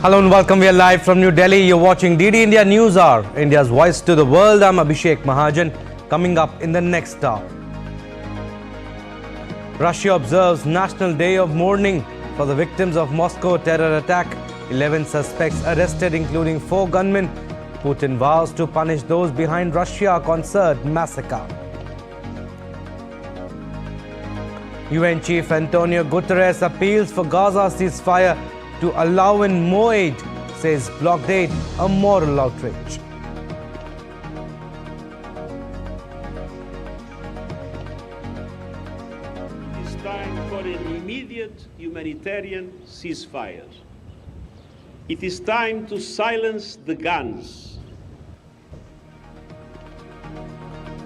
Hello and welcome. We are live from New Delhi. You're watching DD India News Hour, India's voice to the world. I'm Abhishek Mahajan. Coming up in the next hour, Russia observes National Day of Mourning for the victims of Moscow terror attack. 11 suspects arrested, including 4 gunmen. Putin vows to punish those behind Russia concert massacre. UN Chief Antonio Guterres appeals for Gaza ceasefire to allow in more aid, says Blockade a moral outrage. It is time for an immediate humanitarian ceasefire. It is time to silence the guns.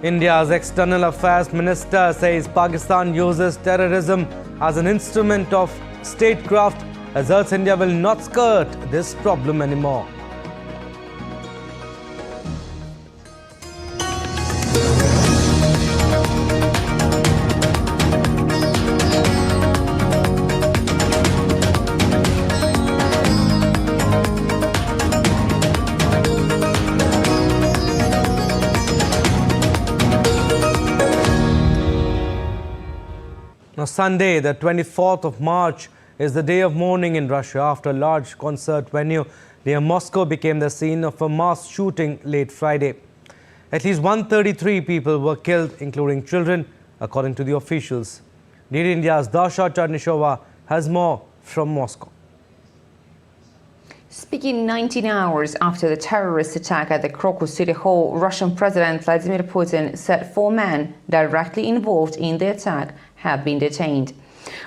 India's External Affairs Minister says Pakistan uses terrorism as an instrument of statecraft, asserts India will not skirt this problem anymore. Now, Sunday, the 24th of March, is the day of mourning in Russia after a large concert venue near Moscow became the scene of a mass shooting late Friday. At least 133 people were killed, including children, according to the officials. DD India's Dasha Charnishova has more from Moscow. Speaking 19 hours after the terrorist attack at the Crocus City Hall, Russian President Vladimir Putin said 4 men directly involved in the attack have been detained.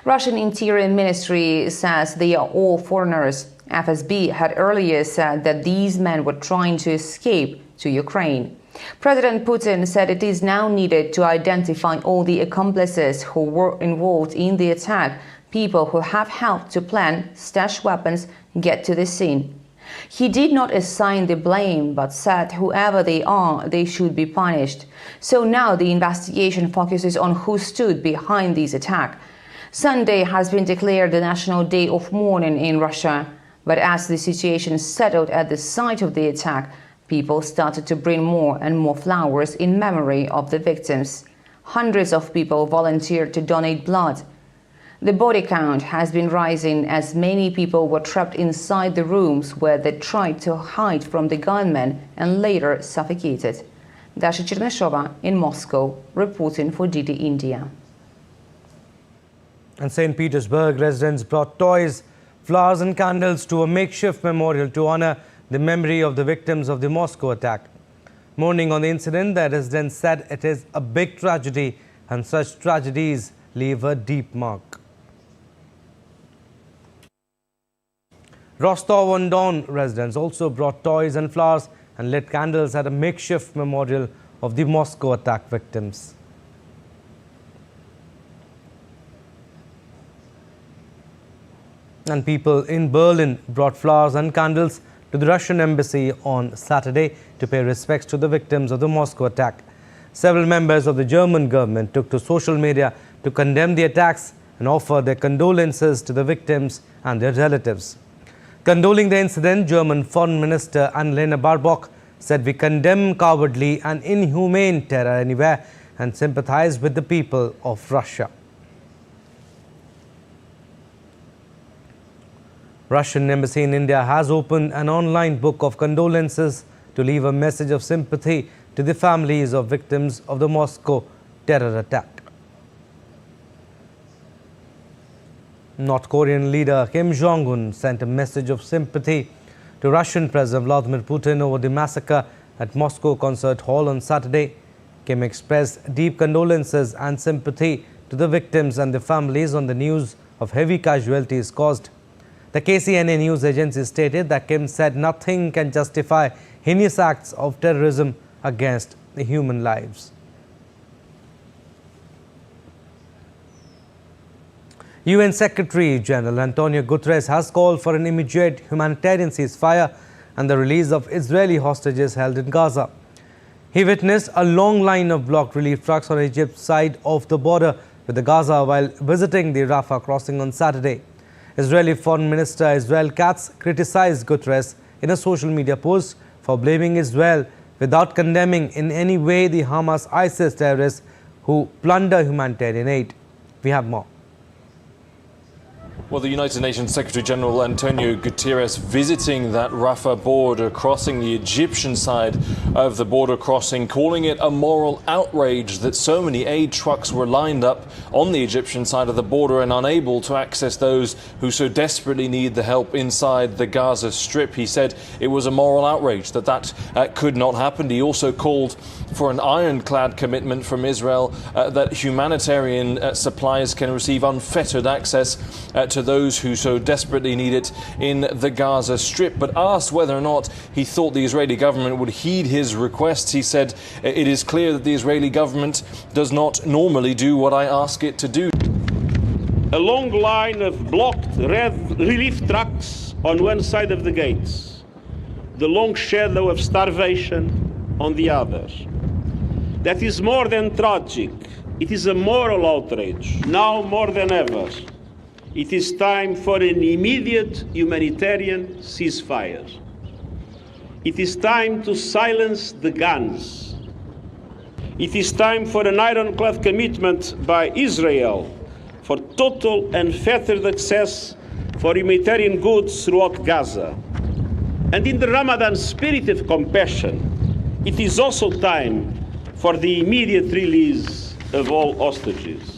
Russian Interior Ministry says they are all foreigners. FSB had earlier said that these men were trying to escape to Ukraine. President Putin said it is now needed to identify all the accomplices who were involved in the attack, people who have helped to plan, stash weapons, get to the scene. He did not assign the blame, but said whoever they are, they should be punished. So now the investigation focuses on who stood behind this attack. Sunday has been declared the National Day of Mourning in Russia. But as the situation settled at the site of the attack, people started to bring more and more flowers in memory of the victims. Hundreds of people volunteered to donate blood. The body count has been rising as many people were trapped inside the rooms where they tried to hide from the gunmen and later suffocated. Dasha Charnishova in Moscow, reporting for DD India. In St. Petersburg, residents brought toys, flowers and candles to a makeshift memorial to honor the memory of the victims of the Moscow attack. Mourning on the incident, the residents said it is a big tragedy and such tragedies leave a deep mark. Rostov-on-Don residents also brought toys and flowers and lit candles at a makeshift memorial of the Moscow attack victims. And people in Berlin brought flowers and candles to the Russian embassy on Saturday to pay respects to the victims of the Moscow attack. Several members of the German government took to social media to condemn the attacks and offer their condolences to the victims and their relatives. Condoling the incident, German Foreign Minister Annalena Baerbock said, "We condemn cowardly and inhumane terror anywhere and sympathize with the people of Russia." Russian embassy in India has opened an online book of condolences to leave a message of sympathy to the families of victims of the Moscow terror attack. North Korean leader Kim Jong-un sent a message of sympathy to Russian President Vladimir Putin over the massacre at Moscow Concert Hall on Saturday. Kim expressed deep condolences and sympathy to the victims and their families on the news of heavy casualties caused. The KCNA news agency stated that Kim said nothing can justify heinous acts of terrorism against the human lives. UN Secretary General Antonio Guterres has called for an immediate humanitarian ceasefire and the release of Israeli hostages held in Gaza. He witnessed a long line of blocked relief trucks on Egypt's side of the border with the Gaza while visiting the Rafah crossing on Saturday. Israeli Foreign Minister Israel Katz criticized Guterres in a social media post for blaming Israel without condemning in any way the Hamas-ISIS terrorists who plunder humanitarian aid. We have more. Well, the United Nations Secretary-General Antonio Guterres visiting that Rafah border, crossing the Egyptian side of the border crossing, calling it a moral outrage that so many aid trucks were lined up on the Egyptian side of the border and unable to access those who so desperately need the help inside the Gaza Strip. He said it was a moral outrage that could not happen. He also called for an ironclad commitment from Israel that humanitarian supplies can receive unfettered access to those who so desperately need it in the Gaza Strip. But asked whether or not he thought the Israeli government would heed his requests, he said, "It is clear that the Israeli government does not normally do what I ask it to do." A long line of blocked red relief trucks on one side of the gates, the long shadow of starvation on the other. That is more than tragic. It is a moral outrage. Now more than ever, it is time for an immediate humanitarian ceasefire. It is time to silence the guns. It is time for an ironclad commitment by Israel for total unfettered access for humanitarian goods throughout Gaza. And in the Ramadan spirit of compassion, it is also time for the immediate release of all hostages.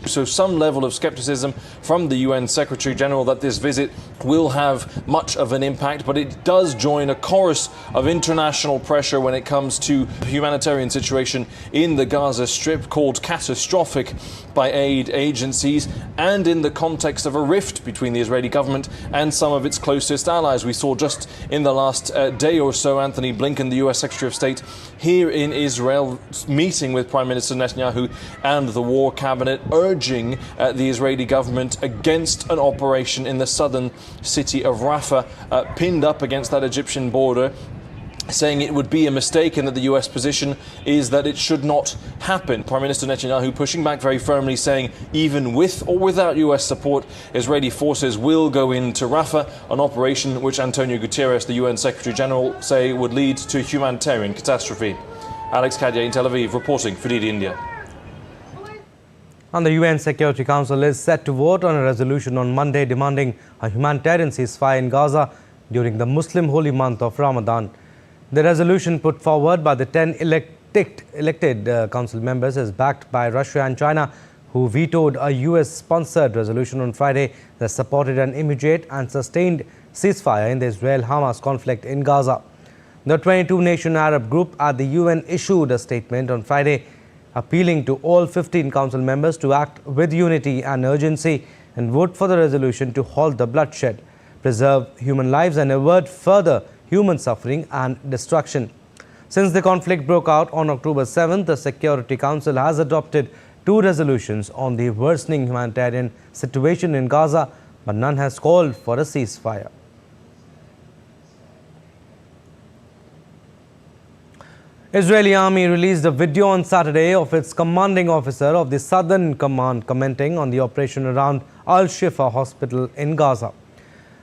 So some level of skepticism from the UN Secretary-General that this visit will have much of an impact, but it does join a chorus of international pressure when it comes to the humanitarian situation in the Gaza Strip, called catastrophic by aid agencies, and in the context of a rift between the Israeli government and some of its closest allies. We saw just in the last day or so Anthony Blinken, the US Secretary of State, here in Israel, meeting with Prime Minister Netanyahu and the War Cabinet, urging the Israeli government against an operation in the southern city of Rafah, pinned up against that Egyptian border, saying it would be a mistake and that the US position is that it should not happen. Prime Minister Netanyahu pushing back very firmly, saying even with or without US support, Israeli forces will go into Rafah, an operation which Antonio Guterres, the UN Secretary-General, say would lead to humanitarian catastrophe. Alex Kadya in Tel Aviv, reporting for DD India. And the UN Security Council is set to vote on a resolution on Monday demanding a humanitarian ceasefire in Gaza during the Muslim holy month of Ramadan. The resolution put forward by the 10 elected council members is backed by Russia and China, who vetoed a US-sponsored resolution on Friday that supported an immediate and sustained ceasefire in the Israel-Hamas conflict in Gaza. The 22-nation Arab group at the UN issued a statement on Friday appealing to all 15 council members to act with unity and urgency and vote for the resolution to halt the bloodshed, preserve human lives and avert further human suffering and destruction. Since the conflict broke out on October 7th, the Security Council has adopted 2 resolutions on the worsening humanitarian situation in Gaza, but none has called for a ceasefire. Israeli army released a video on Saturday of its commanding officer of the Southern Command commenting on the operation around Al-Shifa hospital in Gaza.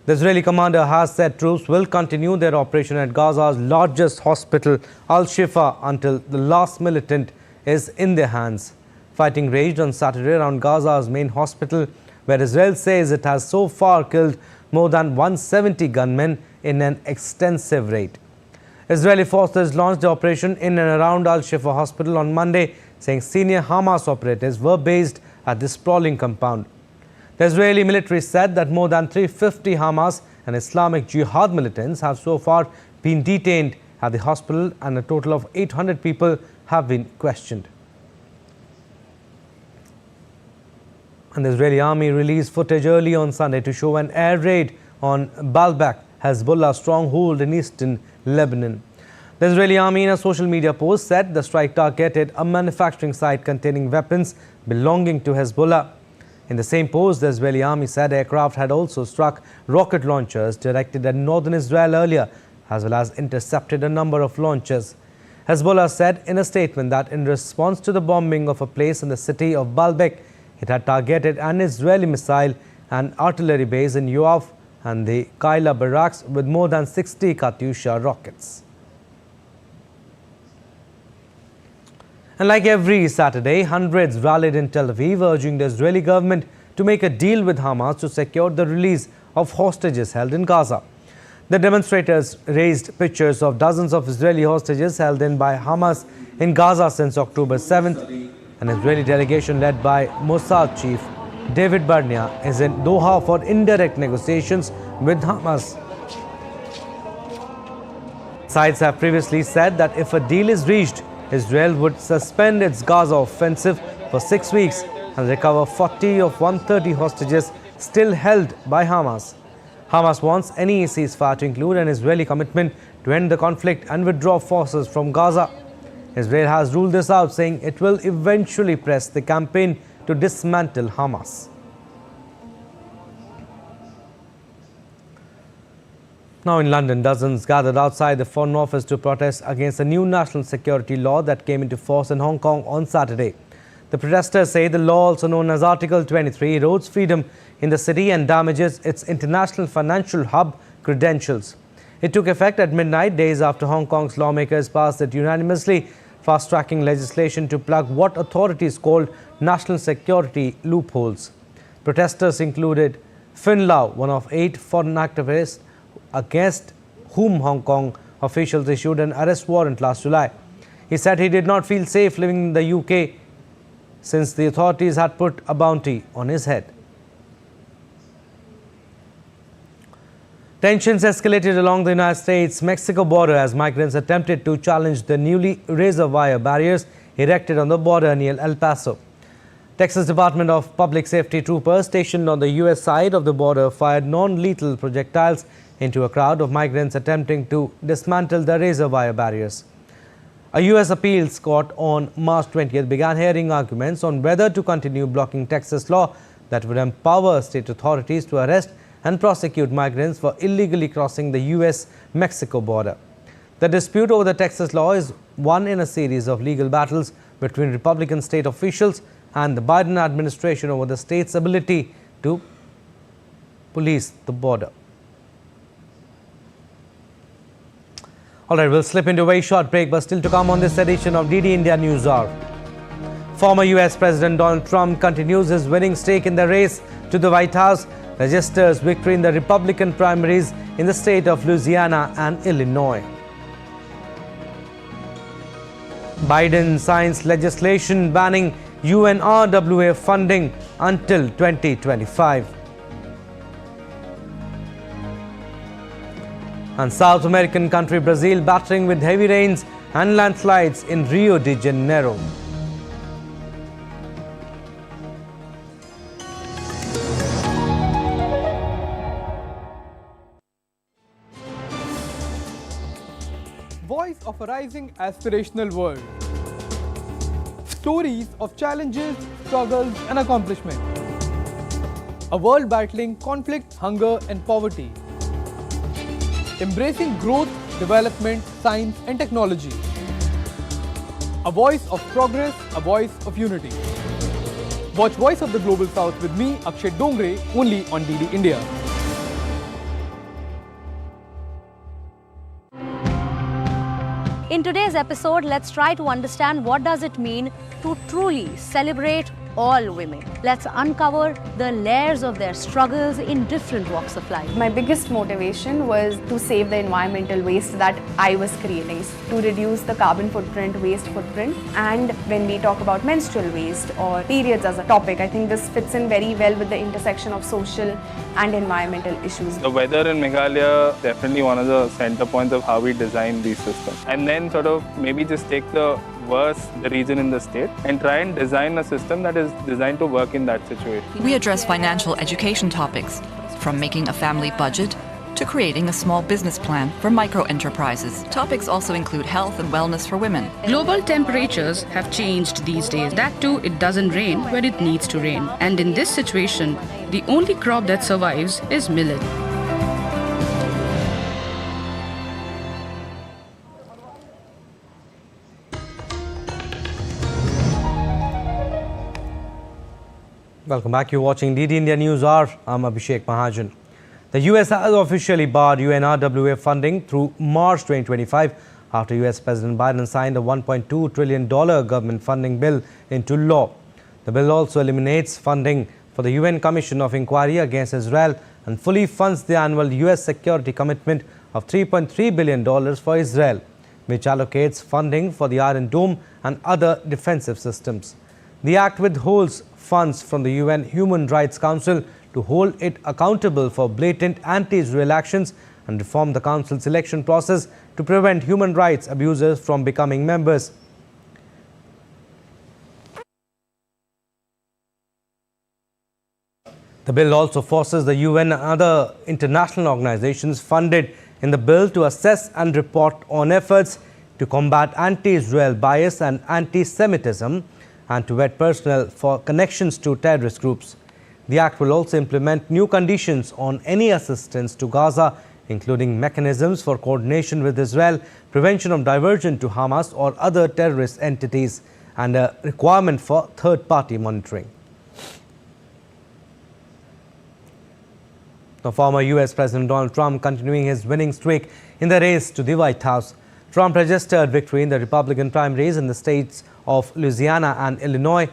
The Israeli commander has said troops will continue their operation at Gaza's largest hospital, Al-Shifa, until the last militant is in their hands. Fighting raged on Saturday around Gaza's main hospital, where Israel says it has so far killed more than 170 gunmen in an extensive raid. Israeli forces launched the operation in and around Al-Shifa hospital on Monday, saying senior Hamas operatives were based at this sprawling compound. The Israeli military said that more than 350 Hamas and Islamic Jihad militants have so far been detained at the hospital, and a total of 800 people have been questioned. And the Israeli army released footage early on Sunday to show an air raid on Baalbek, Hezbollah stronghold in eastern Lebanon. The Israeli army in a social media post said the strike targeted a manufacturing site containing weapons belonging to Hezbollah. In the same post, the Israeli army said aircraft had also struck rocket launchers directed at northern Israel earlier, as well as intercepted a number of launches. Hezbollah said in a statement that in response to the bombing of a place in the city of Baalbek, it had targeted an Israeli missile an artillery base in Yoav and the Kaila barracks with more than 60 Katyusha rockets. And like every Saturday, hundreds rallied in Tel Aviv urging the Israeli government to make a deal with Hamas to secure the release of hostages held in Gaza. The demonstrators raised pictures of dozens of Israeli hostages held in by Hamas in Gaza since October 7th. An Israeli delegation led by Mossad chief David Barnea is in Doha for indirect negotiations with Hamas. Sides have previously said that if a deal is reached, Israel would suspend its Gaza offensive for 6 weeks and recover 40 of 130 hostages still held by Hamas. Hamas wants any ceasefire to include an Israeli commitment to end the conflict and withdraw forces from Gaza. Israel has ruled this out, saying it will eventually press the campaign to dismantle Hamas. Now in London, dozens gathered outside the Foreign Office to protest against a new national security law that came into force in Hong Kong on Saturday. The protesters say the law, also known as Article 23, erodes freedom in the city and damages its international financial hub credentials. It took effect at midnight, days after Hong Kong's lawmakers passed it unanimously, fast-tracking legislation to plug what authorities called national security loopholes. Protesters included Fin Lau, one of 8 foreign activists against whom Hong Kong officials issued an arrest warrant last July. He said he did not feel safe living in the UK since the authorities had put a bounty on his head. Tensions escalated along the United States-Mexico border as migrants attempted to challenge the newly razor wire barriers erected on the border near El Paso. Texas Department of Public Safety troopers stationed on the U.S. side of the border fired non-lethal projectiles into a crowd of migrants attempting to dismantle the razor wire barriers. A U.S. appeals court on March 20th began hearing arguments on whether to continue blocking Texas law that would empower state authorities to arrest and prosecute migrants for illegally crossing the U.S.-Mexico border. The dispute over the Texas law is one in a series of legal battles between Republican state officials and the Biden administration over the state's ability to police the border. All right, we'll slip into a very short break, but still to come on this edition of DD India News Hour. Former US President Donald Trump continues his winning streak in the race to the White House, registers victory in the Republican primaries in the state of Louisiana and Illinois. Biden signs legislation banning UNRWA funding until 2025. And South American country Brazil battling with heavy rains and landslides in Rio de Janeiro. Voice of a rising aspirational world. Stories of challenges, struggles and accomplishment. A world battling conflict, hunger and poverty. Embracing growth, development, science and technology. A voice of progress, a voice of unity. Watch Voice of the Global South with me, Akshay Dongre, only on DD India. In today's episode, let's try to understand what does it mean to truly celebrate all women. Let's uncover the layers of their struggles in different walks of life. My biggest motivation was to save the environmental waste that I was creating, to reduce the carbon footprint, waste footprint. And when we talk about menstrual waste or periods as a topic, I think this fits in very well with the intersection of social and environmental issues. The weather in Meghalaya definitely one of the center points of how we design these systems. And then sort of maybe just take the region in the state and try and design a system that is designed to work in that situation. We address financial education topics, from making a family budget to creating a small business plan for micro-enterprises. Topics also include health and wellness for women. Global temperatures have changed these days. That too, it doesn't rain where it needs to rain. And in this situation, the only crop that survives is millet. Welcome back. You're watching DD India News Hour. I'm Abhishek Mahajan. The US has officially barred UNRWA funding through March 2025 after US President Biden signed a $1.2 trillion government funding bill into law. The bill also eliminates funding for the UN Commission of Inquiry against Israel and fully funds the annual US security commitment of $3.3 billion for Israel, which allocates funding for the Iron Dome and other defensive systems. The act withholds funds from the UN Human Rights Council to hold it accountable for blatant anti-Israel actions and reform the Council's election process to prevent human rights abusers from becoming members. The bill also forces the UN and other international organizations funded in the bill to assess and report on efforts to combat anti-Israel bias and anti-Semitism and to vet personnel for connections to terrorist groups. The act will also implement new conditions on any assistance to Gaza, including mechanisms for coordination with Israel, prevention of diversion to Hamas or other terrorist entities, and a requirement for third-party monitoring. Now, former US President Donald Trump continuing his winning streak in the race to the White House. Trump registered victory in the Republican primaries in the states of Louisiana and Illinois,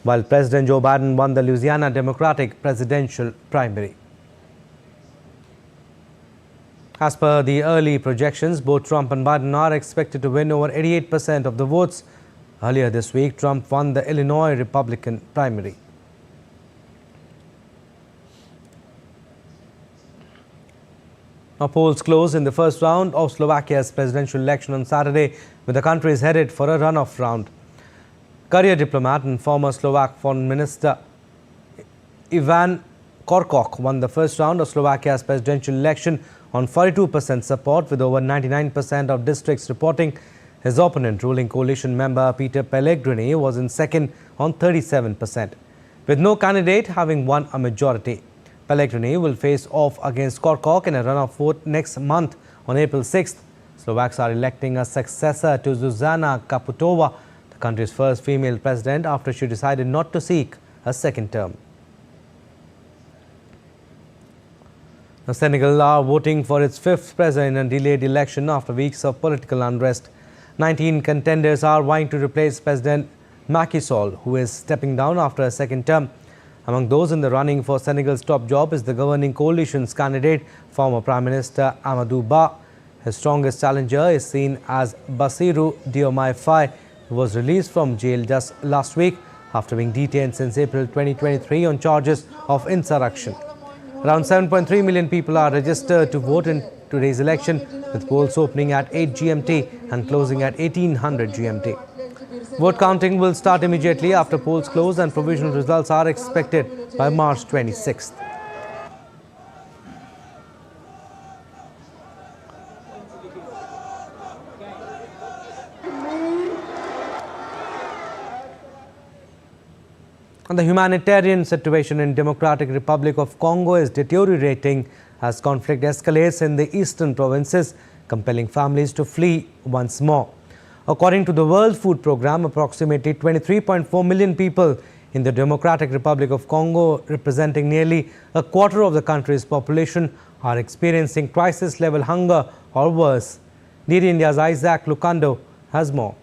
while President Joe Biden won the Louisiana Democratic presidential primary. As per the early projections, both Trump and Biden are expected to win over 88% of the votes. Earlier this week, Trump won the Illinois Republican primary. Now, polls closed in the first round of Slovakia's presidential election on Saturday, with the country is headed for a runoff round. Career diplomat and former Slovak Foreign Minister Ivan Korkok won the first round of Slovakia's presidential election on 42% support, with over 99% of districts reporting. His opponent, ruling coalition member Peter Pellegrini, was in second on 37%, with no candidate having won a majority. Pellegrini will face off against Korkok in a runoff vote next month on April 6th. Slovaks are electing a successor to Zuzana Kaputova, the country's first female president, after she decided not to seek a second term. Now, Senegal are voting for its fifth president in a delayed election after weeks of political unrest. 19 contenders are vying to replace President Macky Sall, who is stepping down after a second term. Among those in the running for Senegal's top job is the governing coalition's candidate, former Prime Minister Amadou Ba. His strongest challenger is seen as Bassirou Diomaye Faye, who was released from jail just last week after being detained since April 2023 on charges of insurrection. Around 7.3 million people are registered to vote in today's election, with polls opening at 8 GMT and closing at 1800 GMT. Vote counting will start immediately after polls close, and provisional results are expected by March 26th. And the humanitarian situation in Democratic Republic of Congo is deteriorating as conflict escalates in the eastern provinces, compelling families to flee once more. According to the World Food Programme, approximately 23.4 million people in the Democratic Republic of Congo, representing nearly a quarter of the country's population, are experiencing crisis-level hunger or worse. DD India's Isaac Lucando has more.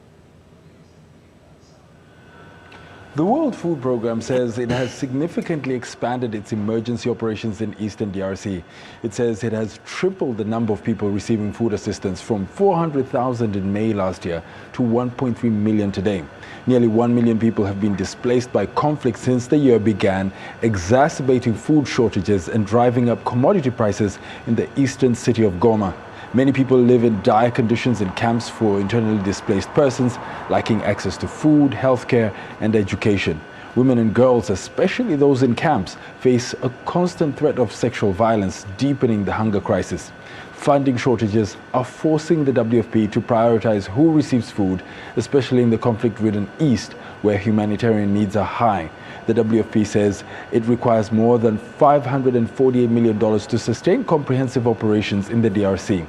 The World Food Programme says it has significantly expanded its emergency operations in eastern DRC. It says it has tripled the number of people receiving food assistance from 400,000 in May last year to 1.3 million today. Nearly 1 million people have been displaced by conflict since the year began, exacerbating food shortages and driving up commodity prices in the eastern city of Goma. Many people live in dire conditions in camps for internally displaced persons, lacking access to food, healthcare, and education. Women and girls, especially those in camps, face a constant threat of sexual violence, deepening the hunger crisis. Funding shortages are forcing the WFP to prioritize who receives food, especially in the conflict-ridden east, where humanitarian needs are high. The WFP says it requires more than $548 million to sustain comprehensive operations in the DRC.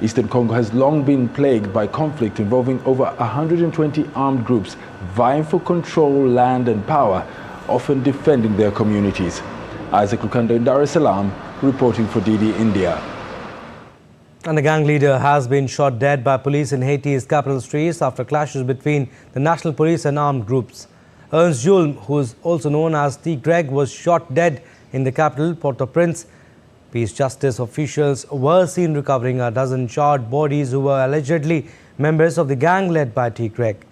Eastern Congo has long been plagued by conflict involving over 120 armed groups vying for control, land and power, often defending their communities. Isaac Lukanda in Dar es Salaam, reporting for DD India. And a gang leader has been shot dead by police in Haiti's capital streets after clashes between the national police and armed groups. Ernst Julm, who is also known as T. Greg, was shot dead in the capital, Port-au-Prince. Peace justice officials were seen recovering a dozen charred bodies who were allegedly members of the gang led by T. Greg.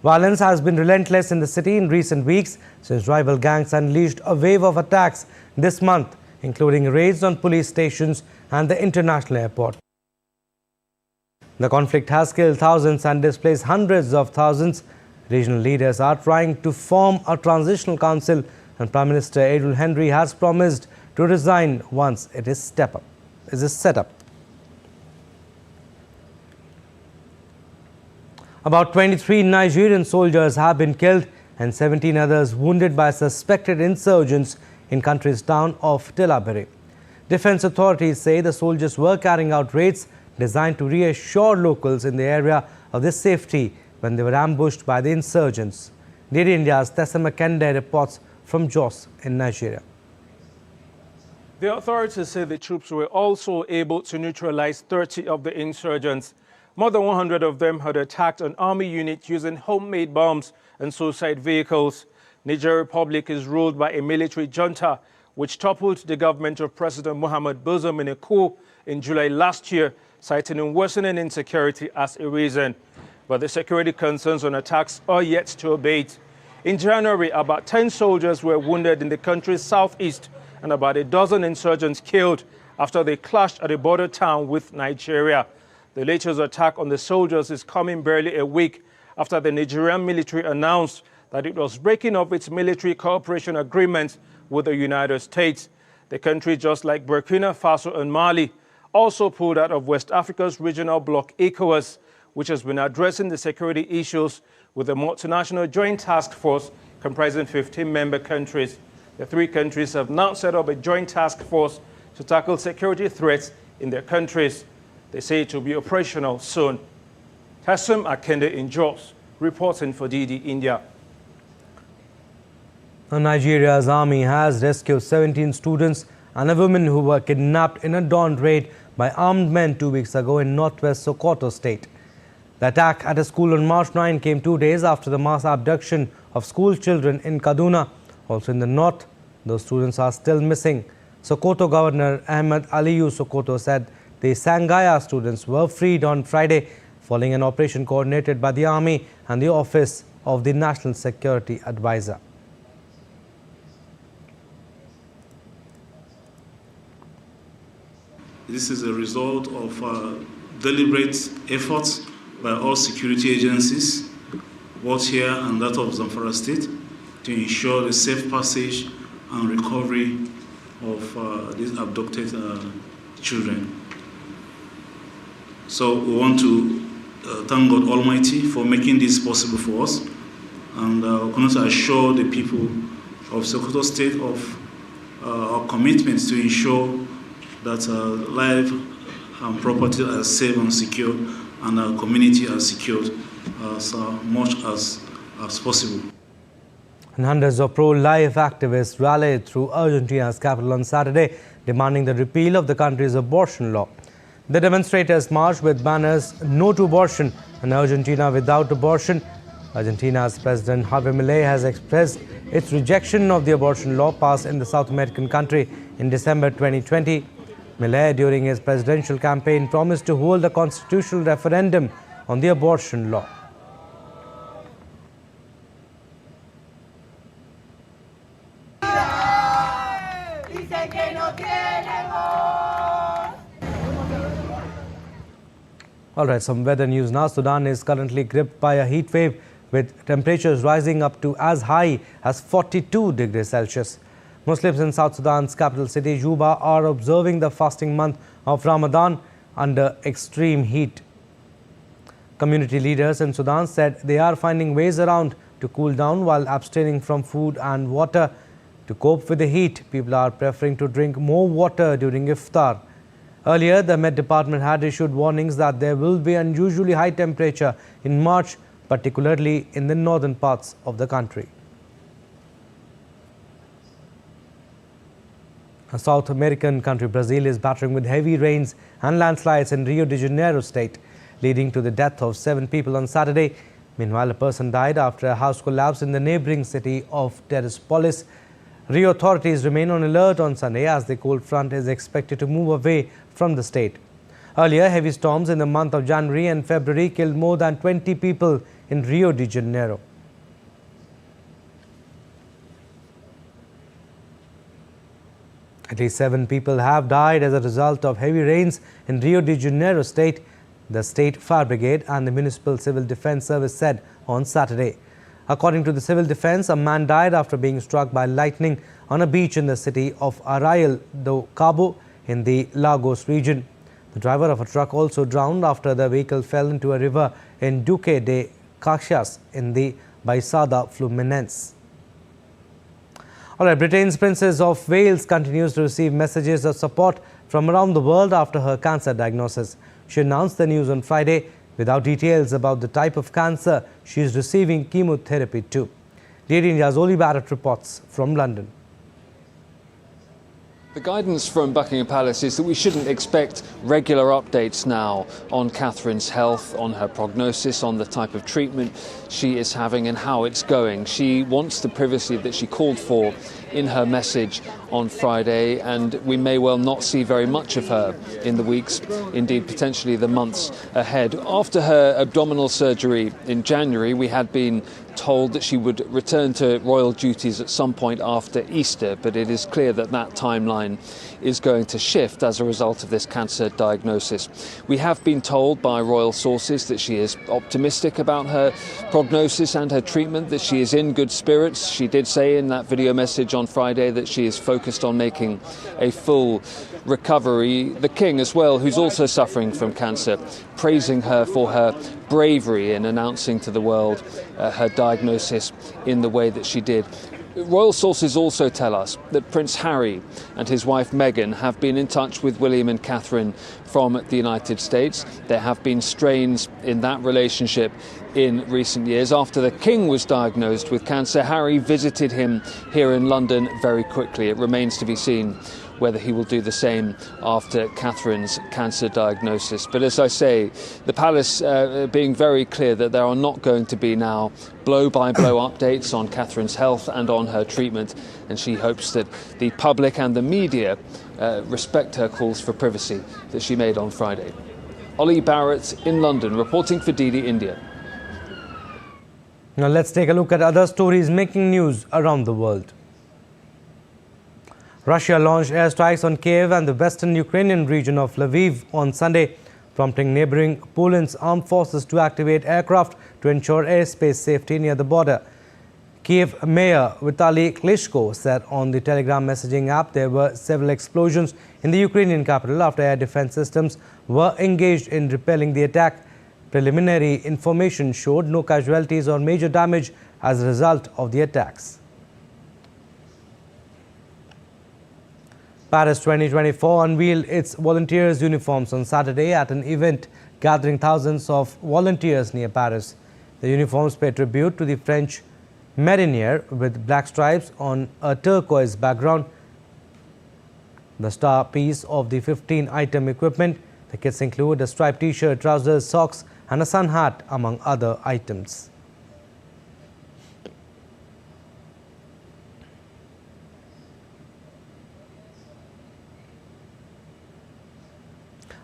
Violence has been relentless in the city in recent weeks since rival gangs unleashed a wave of attacks this month, including raids on police stations and the international airport. The conflict has killed thousands and displaced hundreds of thousands. Regional leaders are trying to form a transitional council, and Prime Minister Adrian Henry has promised to resign once it is set up. About 23 Nigerian soldiers have been killed and 17 others wounded by suspected insurgents in country's town of Tilaberi. Defense authorities say the soldiers were carrying out raids designed to reassure locals in the area of their safety when they were ambushed by the insurgents. DD India's Tessa Makende reports from Jos in Nigeria. The authorities say the troops were also able to neutralize 30 of the insurgents. More than 100 of them had attacked an army unit using homemade bombs and suicide vehicles. Niger Republic is ruled by a military junta which toppled the government of President Mohamed Bazoum in a coup in July last year, citing worsening insecurity as a reason. But the security concerns on attacks are yet to abate. In January, about 10 soldiers were wounded in the country's southeast and about a dozen insurgents killed after they clashed at a border town with Nigeria. The latest attack on the soldiers is coming barely a week after the Nigerian military announced that it was breaking up its military cooperation agreement with the United States. The country, just like Burkina Faso and Mali, also pulled out of West Africa's regional bloc ECOWAS, which has been addressing the security issues with a multinational joint task force comprising 15 member countries. The three countries have now set up a joint task force to tackle security threats in their countries. They say it will be operational soon. Tassum Akende in Jos, reporting for DD India. Nigeria's army has rescued 17 students and a woman who were kidnapped in a dawn raid by armed men 2 weeks ago in northwest Sokoto state. The attack at a school on March 9 came 2 days after the mass abduction of school children in Kaduna. Also in the north, those students are still missing. Sokoto Governor Ahmed Aliyu Sokoto said the Sangaya students were freed on Friday following an operation coordinated by the army and the office of the National Security Advisor. This is a result of deliberate efforts by all security agencies, both here and that of Zamfara State, to ensure the safe passage and recovery of these abducted children. So we want to thank God Almighty for making this possible for us, and we want to assure the people of Sokoto State of our commitment to ensure that life and property are safe and secure, and our community are secured as much as possible. And hundreds of pro-life activists rallied through Argentina's capital on Saturday, demanding the repeal of the country's abortion law. The demonstrators marched with banners "No to Abortion" and "Argentina without abortion." Argentina's President Javier Milei has expressed its rejection of the abortion law passed in the South American country in December 2020. Milei, during his presidential campaign, promised to hold a constitutional referendum on the abortion law. All right, some weather news now. Sudan is currently gripped by a heat wave with temperatures rising up to as high as 42 degrees Celsius. Muslims in South Sudan's capital city, Juba, are observing the fasting month of Ramadan under extreme heat. Community leaders in Sudan said they are finding ways around to cool down while abstaining from food and water. To cope with the heat, people are preferring to drink more water during iftar. Earlier, the Met Department had issued warnings that there will be unusually high temperature in March, particularly in the northern parts of the country. A South American country, Brazil, is battering with heavy rains and landslides in Rio de Janeiro state, leading to the death of 7 people on Saturday. Meanwhile, a person died after a house collapsed in the neighboring city of Teresópolis. Rio authorities remain on alert on Sunday as the cold front is expected to move away from the state. Earlier, heavy storms in the month of January and February killed more than 20 people in Rio de Janeiro. At least 7 people have died as a result of heavy rains in Rio de Janeiro state, the State Fire Brigade and the Municipal Civil Defense Service said on Saturday. According to the Civil Defense, a man died after being struck by lightning on a beach in the city of Arraial do Cabo in the Lagos region. The driver of a truck also drowned after the vehicle fell into a river in Duque de Caxias in the Baixada Fluminense. Britain's Princess of Wales continues to receive messages of support from around the world after her cancer diagnosis. She announced the news on Friday without details about the type of cancer she is receiving chemotherapy to. Lady India's Oli Barrett reports from London. The guidance from Buckingham Palace is that we shouldn't expect regular updates now on Catherine's health, on her prognosis, on the type of treatment she is having and how it's going. She wants the privacy that she called for in her message on Friday, and we may well not see very much of her in the weeks, indeed potentially the months ahead. After her abdominal surgery in January, we had been told that she would return to royal duties at some point after Easter, but it is clear that that timeline is going to shift as a result of this cancer diagnosis. We have been told by royal sources that she is optimistic about her prognosis and her treatment, that she is in good spirits. She did say in that video message on Friday that she is focused on making a full recovery. The King as well, who's also suffering from cancer, praising her for her bravery in announcing to the world her diagnosis in the way that she did. Royal sources also tell us that Prince Harry and his wife Meghan have been in touch with William and Catherine from the United States. There have been strains in that relationship in recent years. After the King was diagnosed with cancer, Harry visited him here in London very quickly. It remains to be seen whether he will do the same after Catherine's cancer diagnosis. But as I say, the palace being very clear that there are not going to be now blow-by-blow updates on Catherine's health and on her treatment, and she hopes that the public and the media respect her calls for privacy that she made on Friday. Oli Barrett in London, reporting for DD India. Now let's take a look at other stories making news around the world. Russia launched airstrikes on Kiev and the western Ukrainian region of Lviv on Sunday, prompting neighboring Poland's armed forces to activate aircraft to ensure airspace safety near the border. Kiev Mayor Vitaly Klitschko said on the Telegram messaging app there were several explosions in the Ukrainian capital after air defense systems were engaged in repelling the attack. Preliminary information showed no casualties or major damage as a result of the attacks. Paris 2024 unveiled its volunteers' uniforms on Saturday at an event gathering thousands of volunteers near Paris. The uniforms pay tribute to the French Marinier with black stripes on a turquoise background. The star piece of the 15-item equipment. The kits include a striped t-shirt, trousers, socks and a sun hat, among other items.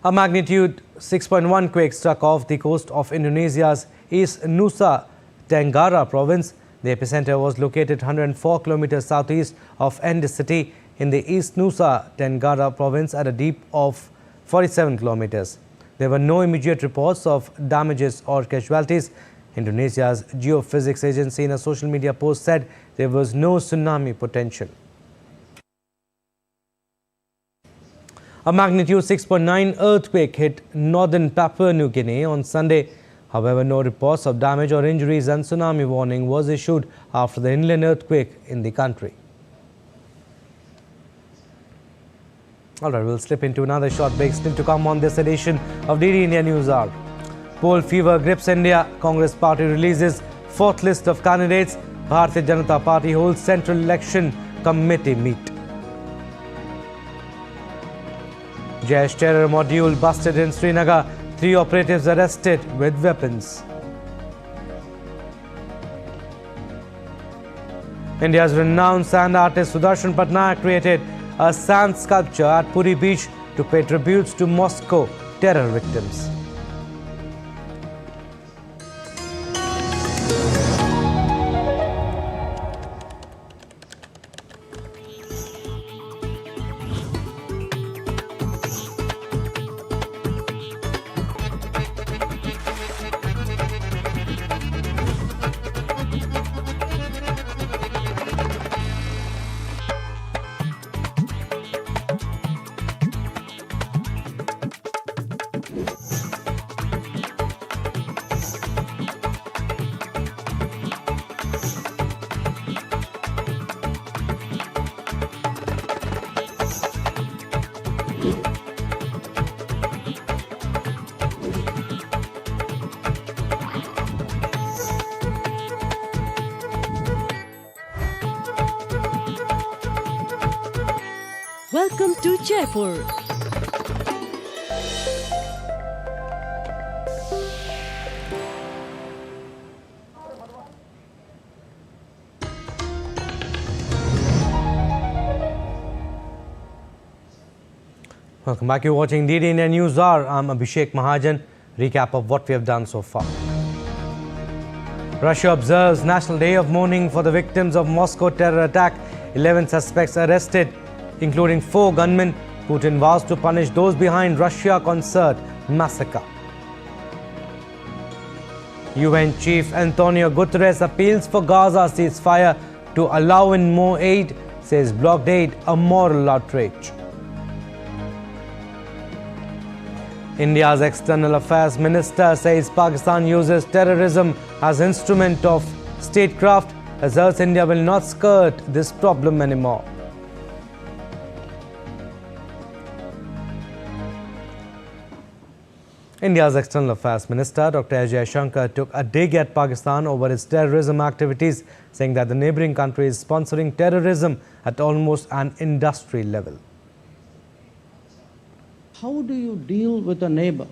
A magnitude 6.1 quake struck off the coast of Indonesia's East Nusa Tenggara province. The epicenter was located 104 kilometers southeast of Endes city in the East Nusa Tenggara province at a deep of 47 kilometers. There were no immediate reports of damages or casualties. Indonesia's geophysics agency in a social media post said there was no tsunami potential. A magnitude 6.9 earthquake hit northern Papua New Guinea on Sunday. However, no reports of damage or injuries and tsunami warning was issued after the inland earthquake in the country. All right, we'll slip into another short break. Still to come on this edition of DD India News Hour. Poll fever grips India. Congress party releases fourth list of candidates. Bharatiya Janata Party holds central election committee meet. Jaish terror module busted in Srinagar. 3 operatives arrested with weapons. India's renowned sand artist Doordarshan created a sand sculpture at Puri beach to pay tributes to Moscow terror victims. Welcome to Jaipur. Welcome back. You're watching DD India News Hour. I'm Abhishek Mahajan. Recap of what we have done so far. Russia observes National Day of Mourning for the victims of Moscow terror attack. 11 suspects arrested, including 4 gunmen. Putin vows to punish those behind Russia concert massacre. UN Chief Antonio Guterres appeals for Gaza ceasefire to allow in more aid, says Blockade a moral outrage. India's External Affairs Minister says Pakistan uses terrorism as instrument of statecraft, asserts India will not skirt this problem anymore. India's External Affairs Minister Dr. S. Jaishankar took a dig at Pakistan over its terrorism activities, saying that the neighbouring country is sponsoring terrorism at almost an industry level. How do you deal with a neighbor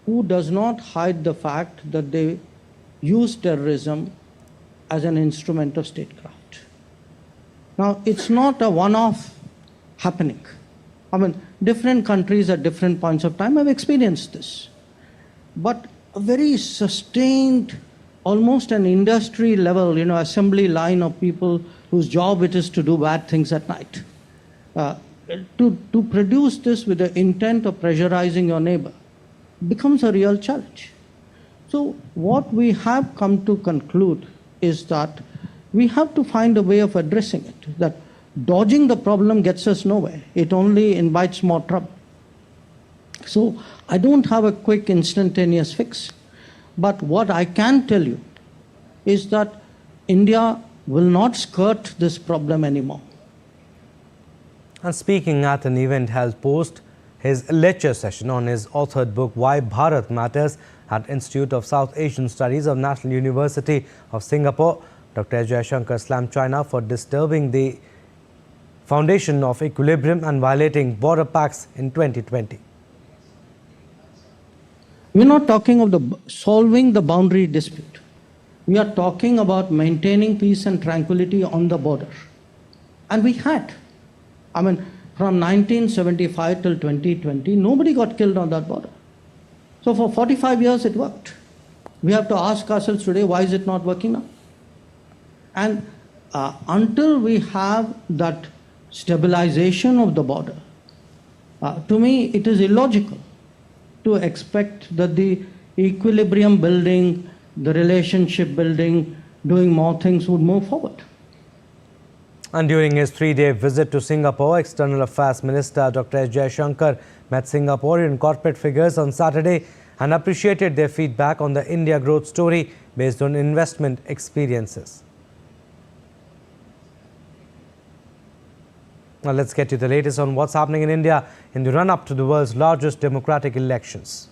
who does not hide the fact that they use terrorism as an instrument of statecraft? Now, it's not a one-off happening. I mean, different countries at different points of time have experienced this. But a very sustained, almost an industry level, assembly line of people whose job it is to do bad things at night. To produce this with the intent of pressurizing your neighbor becomes a real challenge. So what we have come to conclude is that we have to find a way of addressing it, that dodging the problem gets us nowhere. It only invites more trouble. So I don't have a quick instantaneous fix. But what I can tell you is that India will not skirt this problem anymore. And speaking at an event held post his lecture session on his authored book Why Bharat Matters at Institute of South Asian Studies of National University of Singapore, Dr. S. Jaishankar slammed China for disturbing the foundation of equilibrium and violating border pacts in 2020. We're not talking of solving the boundary dispute. We are talking about maintaining peace and tranquility on the border. And we had. I mean, from 1975 till 2020, nobody got killed on that border. So for 45 years it worked. We have to ask ourselves today, why is it not working now? And until we have that stabilization of the border, to me it is illogical to expect that the equilibrium building, the relationship building, doing more things would move forward. And during his 3-day visit to Singapore, External Affairs Minister Dr. S. Jaishankar met Singaporean corporate figures on Saturday and appreciated their feedback on the India growth story based on investment experiences. Now let's get you the latest on what's happening in India in the run-up to the world's largest democratic elections.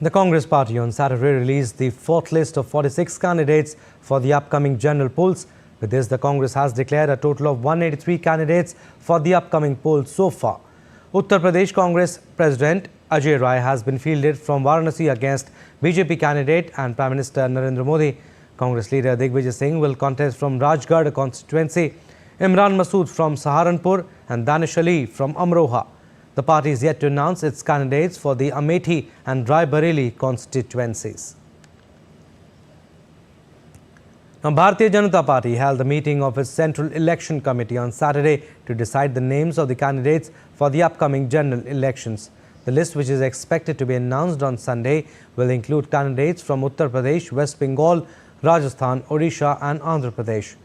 The Congress Party on Saturday released the fourth list of 46 candidates for the upcoming general polls. With this, the Congress has declared a total of 183 candidates for the upcoming polls so far. Uttar Pradesh Congress President Ajay Rai has been fielded from Varanasi against BJP candidate and Prime Minister Narendra Modi. Congress leader Digvijay Singh will contest from Rajgarh constituency, Imran Masood from Saharanpur and Danish Ali from Amroha. The party is yet to announce its candidates for the Amethi and Raebareli constituencies. Now, Bharatiya Janata Party held the meeting of its Central Election Committee on Saturday to decide the names of the candidates for the upcoming general elections. The list, which is expected to be announced on Sunday, will include candidates from Uttar Pradesh, West Bengal, Rajasthan, Odisha and Andhra Pradesh.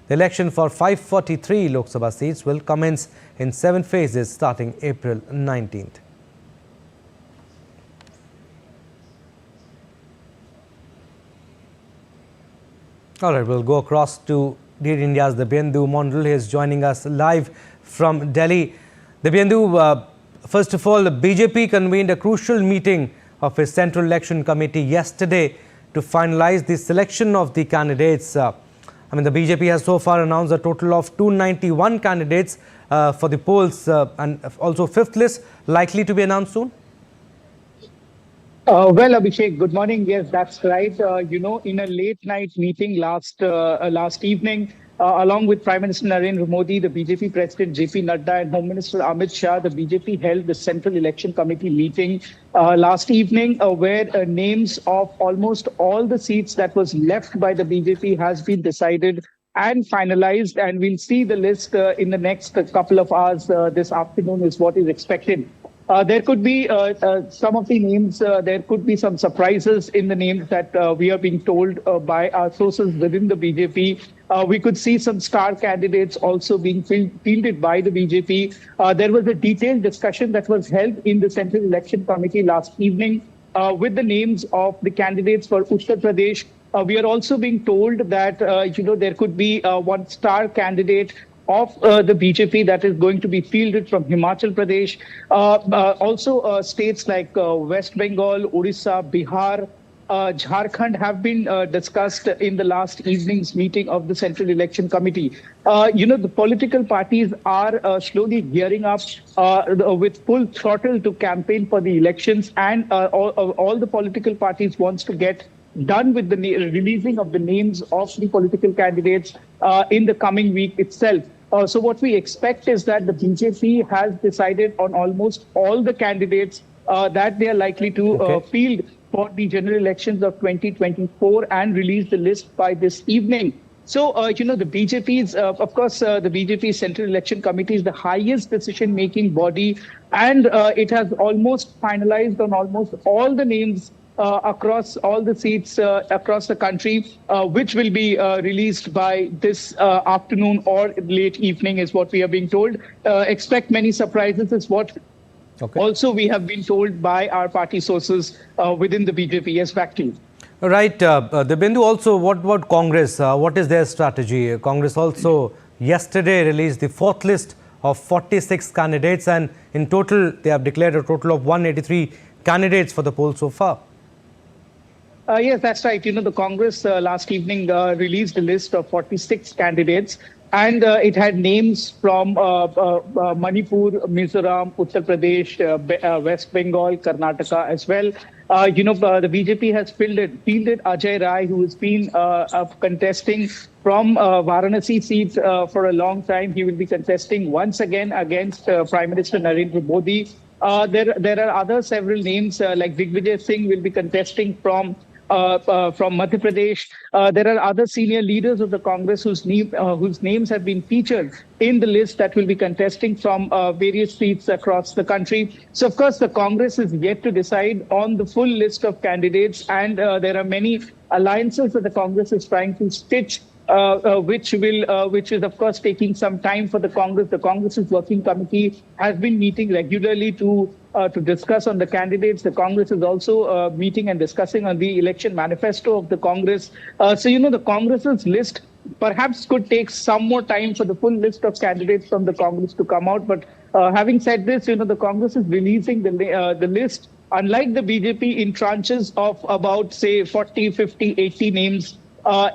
The election for 543 Lok Sabha seats will commence in 7 phases starting April 19th. All right, we'll go across to Dear India's Dibyendu Mondal. He is joining us live from Delhi. Dibyendu, first of all, the BJP convened a crucial meeting of its Central Election Committee yesterday to finalize the selection of the candidates. The BJP has so far announced a total of 291 candidates for the polls and also fifth list likely to be announced soon. Well, Abhishek, good morning. Yes, that's right. In a late night meeting last evening, along with Prime Minister Narendra Modi, the BJP President JP Nadda and Home Minister Amit Shah, the BJP held the Central Election Committee meeting last evening where names of almost all the seats that was left by the BJP has been decided and finalized, and we'll see the list in the next couple of hours. This afternoon is what is expected. There could be some of the names, there could be some surprises in the names that we are being told by our sources within the BJP. We could see some star candidates also being fielded by the BJP. There was a detailed discussion that was held in the Central Election Committee last evening with the names of the candidates for Uttar Pradesh. We are also being told that, there could be one star candidate of the BJP that is going to be fielded from Himachal Pradesh. Also, states like West Bengal, Odisha, Bihar, Jharkhand have been discussed in the last evening's meeting of the Central Election Committee. The political parties are slowly gearing up with full throttle to campaign for the elections, and all the political parties wants to get done with the releasing of the names of the political candidates in the coming week itself. So what we expect is that the BJP has decided on almost all the candidates that they are likely to field for the general elections of 2024 and release the list by this evening. So, the BJP's, of course, the BJP Central Election Committee is the highest decision-making body, and it has almost finalized on almost all the names across all the seats across the country, which will be released by this afternoon or late evening is what we are being told. Expect many surprises is what also we have been told by our party sources within the BJP. Yes, back to you. Right. Dibyendu, also, what about Congress? What is their strategy? Congress also yesterday released the fourth list of 46 candidates, and in total they have declared a total of 183 candidates for the poll so far. Yes, that's right. The Congress last evening released a list of 46 candidates, and it had names from Manipur, Mizoram, Uttar Pradesh, West Bengal, Karnataka as well. The BJP has fielded Ajay Rai, who has been contesting from Varanasi seats for a long time. He will be contesting once again against Prime Minister Narendra Modi. There are several names like Digvijay Singh will be contesting from Madhya Pradesh. There are other senior leaders of the Congress whose names have been featured in the list that will be contesting from various seats across the country. So, of course, the Congress is yet to decide on the full list of candidates, and there are many alliances that the Congress is trying to stitch, which is, of course, taking some time for the Congress. The Congress's working committee has been meeting regularly to discuss on the candidates. The Congress is also meeting and discussing on the election manifesto of the Congress. The Congress's list perhaps could take some more time for the full list of candidates from the Congress to come out. But having said this, the Congress is releasing the list unlike the BJP, in tranches of about, say, 40, 50, 80 names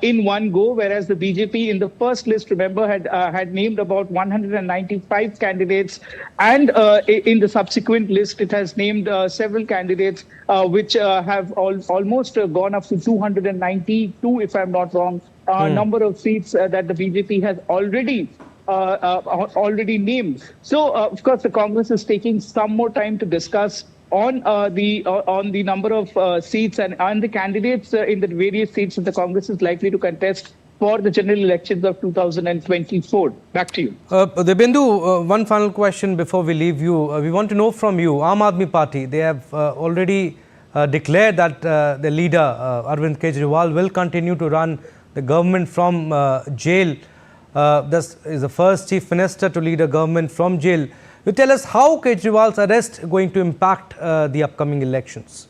in one go, whereas the BJP in the first list, remember, had named about 195 candidates, and in the subsequent list, it has named several candidates, which have almost gone up to 292, if I'm not wrong, number of seats that the BJP has already named. So, of course, the Congress is taking some more time to discuss on the number of seats and the candidates in the various seats that the Congress is likely to contest for the general elections of 2024. Back to you. Debindu, one final question before we leave you. We want to know from you, Aam Aadmi Party, they have already declared that the leader, Arvind Kejriwal, will continue to run the government from jail. This is the first chief minister to lead a government from jail. You tell us how Kejriwal's arrest going to impact the upcoming elections.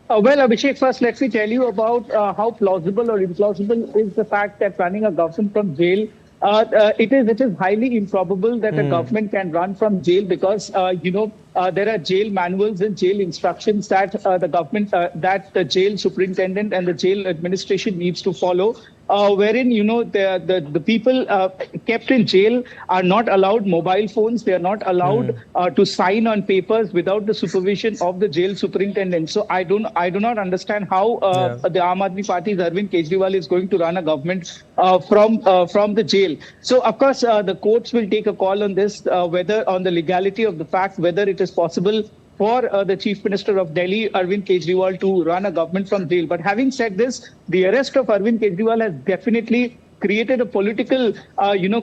Well, Abhishek, first let me tell you about how plausible or implausible is the fact that running a government from jail. It is highly improbable that a government can run from jail because there are jail manuals and jail instructions that the government, that the jail superintendent and the jail administration needs to follow. Wherein the people kept in jail are not allowed mobile phones. They are not allowed to sign on papers without the supervision of the jail superintendent. So I do not understand how the Aam Aadmi Party's Arvind Kejriwal is going to run a government from the jail. So of course the courts will take a call on this, whether on the legality of the fact whether it is possible for the Chief Minister of Delhi, Arvind Kejriwal, to run a government from jail. But having said this, the arrest of Arvind Kejriwal has definitely created a political,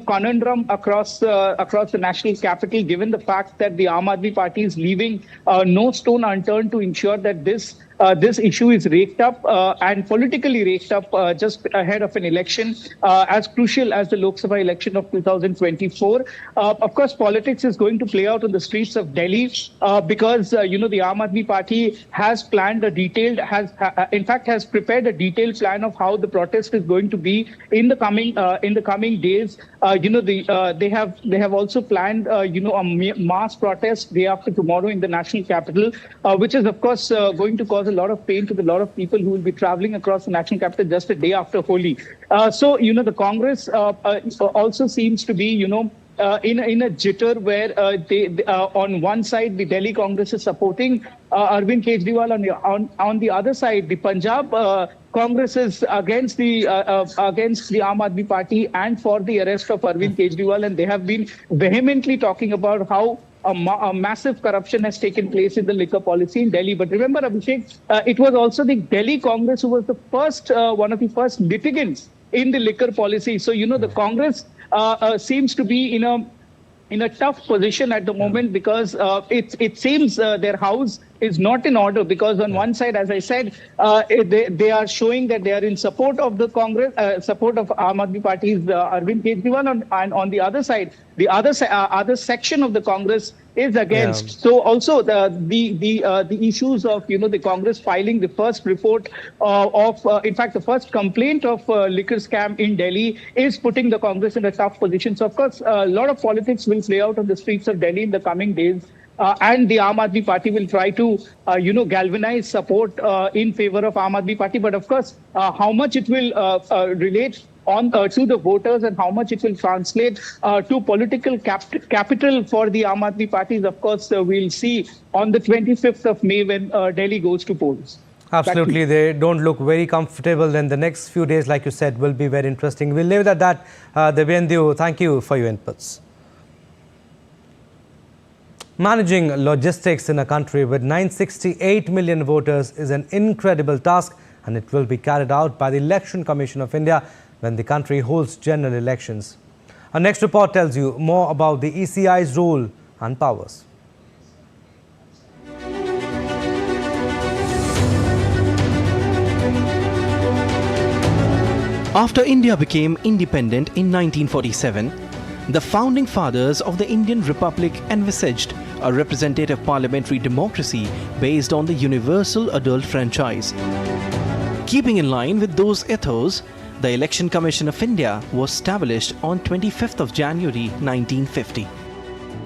conundrum across the national capital, given the fact that the Aam Aadmi Party is leaving no stone unturned to ensure that this issue is raked up and politically raked up just ahead of an election as crucial as the Lok Sabha election of 2024. Of course, politics is going to play out on the streets of Delhi because, the Aam Aadmi Party has planned a detailed, has prepared a detailed plan of how the protest is going to be in the coming days. They have also planned, a mass protest day after tomorrow in the national capital, which is, of course, going to cause a lot of pain to a lot of people who will be traveling across the national capital just a day after Holi. So, the Congress also seems to be, in a jitter where on one side the Delhi Congress is supporting Arvind Kejriwal, on the other side the Punjab Congress is against the Aam Aadmi Party and for the arrest of Arvind Kejriwal, and they have been vehemently talking about how a massive corruption has taken place in the liquor policy in Delhi. But remember, Abhishek, it was also the Delhi Congress who was the first, one of the first litigants in the liquor policy. So, the Congress seems to be in a tough position at the moment because it seems their house is not in order, because on one side, as I said, they are showing that they are in support of the Congress, support of Aam Aadmi Party's Arvind Kejriwal, and on the other side, the other section of the Congress is against. Yeah. So also the issues of the Congress filing the first report in fact the first complaint of liquor scam in Delhi is putting the Congress in a tough position. So of course a lot of politics will play out on the streets of Delhi in the coming days. And the Aam Aadmi Party will try to, galvanize support in favor of Aam Aadmi Party. But of course, how much it will relate on to the voters and how much it will translate to political capital for the Aam Aadmi Party is, of course, we'll see on the 25th of May when Delhi goes to polls. Absolutely. They don't look very comfortable. And the next few days, like you said, will be very interesting. We'll leave it at that. Devendra, thank you for your inputs. Managing logistics in a country with 968 million voters is an incredible task, and it will be carried out by the Election Commission of India when the country holds general elections. Our next report tells you more about the ECI's role and powers. After India became independent in 1947, the founding fathers of the Indian Republic envisaged a representative parliamentary democracy based on the universal adult franchise. Keeping in line with those ethos, the Election Commission of India was established on 25th of January 1950.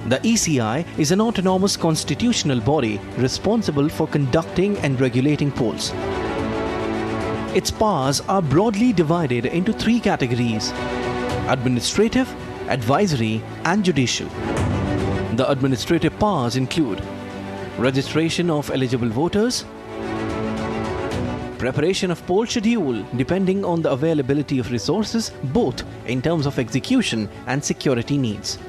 The ECI is an autonomous constitutional body responsible for conducting and regulating polls. Its powers are broadly divided into three categories: administrative, advisory, and judicial. The administrative powers include registration of eligible voters, preparation of poll schedule depending on the availability of resources both in terms of execution and security needs,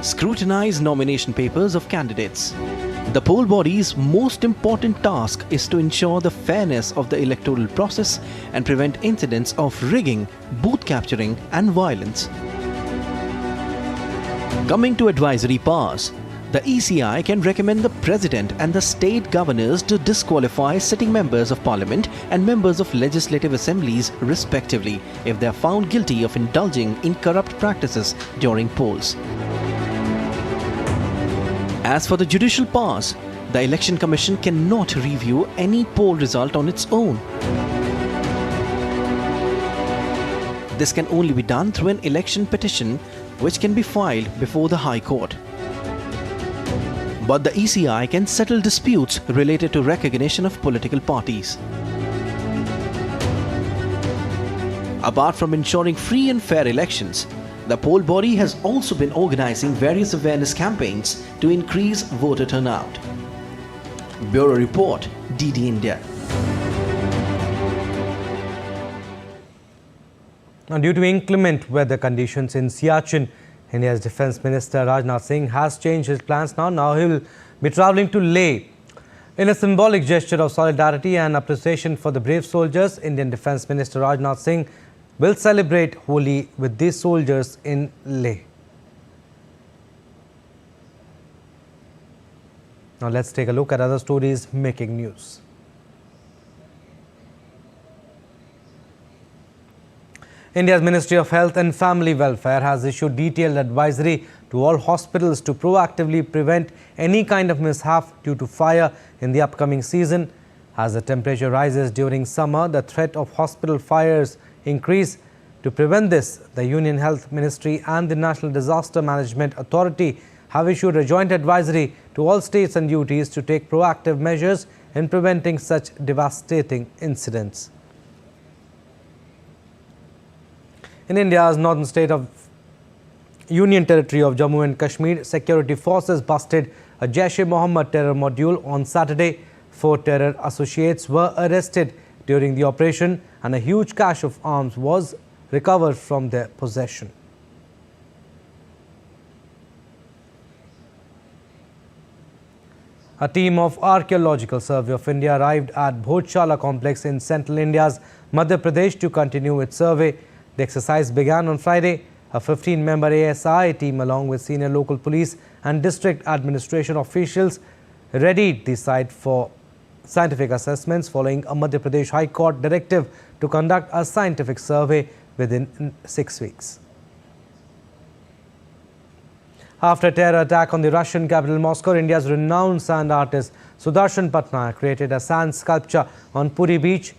scrutinize nomination papers of candidates. The poll body's most important task is to ensure the fairness of the electoral process and prevent incidents of rigging, booth capturing, and violence. Coming to advisory powers, the ECI can recommend the President and the state governors to disqualify sitting members of Parliament and members of legislative assemblies respectively if they are found guilty of indulging in corrupt practices during polls. As for the judicial powers, the Election Commission cannot review any poll result on its own. This can only be done through an election petition which can be filed before the High Court. But the ECI can settle disputes related to recognition of political parties. Apart from ensuring free and fair elections, the poll body has also been organizing various awareness campaigns to increase voter turnout. Bureau Report, DD India. Now, due to inclement weather conditions in Siachen, India's Defence Minister Rajnath Singh has changed his plans now. Now he will be travelling to Leh. In a symbolic gesture of solidarity and appreciation for the brave soldiers, Indian Defence Minister Rajnath Singh will celebrate Holi with these soldiers in Leh. Now let's take a look at other stories making news. India's Ministry of Health and Family Welfare has issued detailed advisory to all hospitals to proactively prevent any kind of mishap due to fire in the upcoming season. As the temperature rises during summer, the threat of hospital fires increase. To prevent this, the Union Health Ministry and the National Disaster Management Authority have issued a joint advisory to all states and UTs to take proactive measures in preventing such devastating incidents. In India's northern state of Union Territory of Jammu and Kashmir, security forces busted a Jaish-e-Mohammed terror module on Saturday. 4 terror associates were arrested during the operation and a huge cache of arms was recovered from their possession. A team of Archaeological Survey of India arrived at Bhojshala complex in central India's Madhya Pradesh to continue its survey. The exercise began on Friday. A 15-member ASI team along with senior local police and district administration officials readied the site for scientific assessments following a Madhya Pradesh High Court directive to conduct a scientific survey within 6 weeks. After a terror attack on the Russian capital Moscow, India's renowned sand artist Doordarshan created a sand sculpture on Puri beach.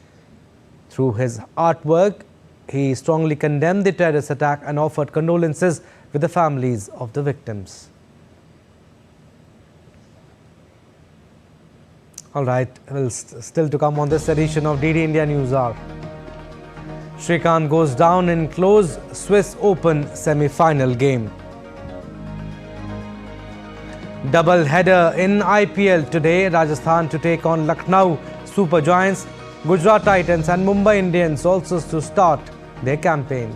Through his artwork, he strongly condemned the terrorist attack and offered condolences with the families of the victims. All right, well, still to come on this edition of DD India News Hour. Srikanth goes down in close Swiss Open semi-final game. Double header in IPL today. Rajasthan to take on Lucknow Super Giants. Gujarat Titans and Mumbai Indians also to start their campaign.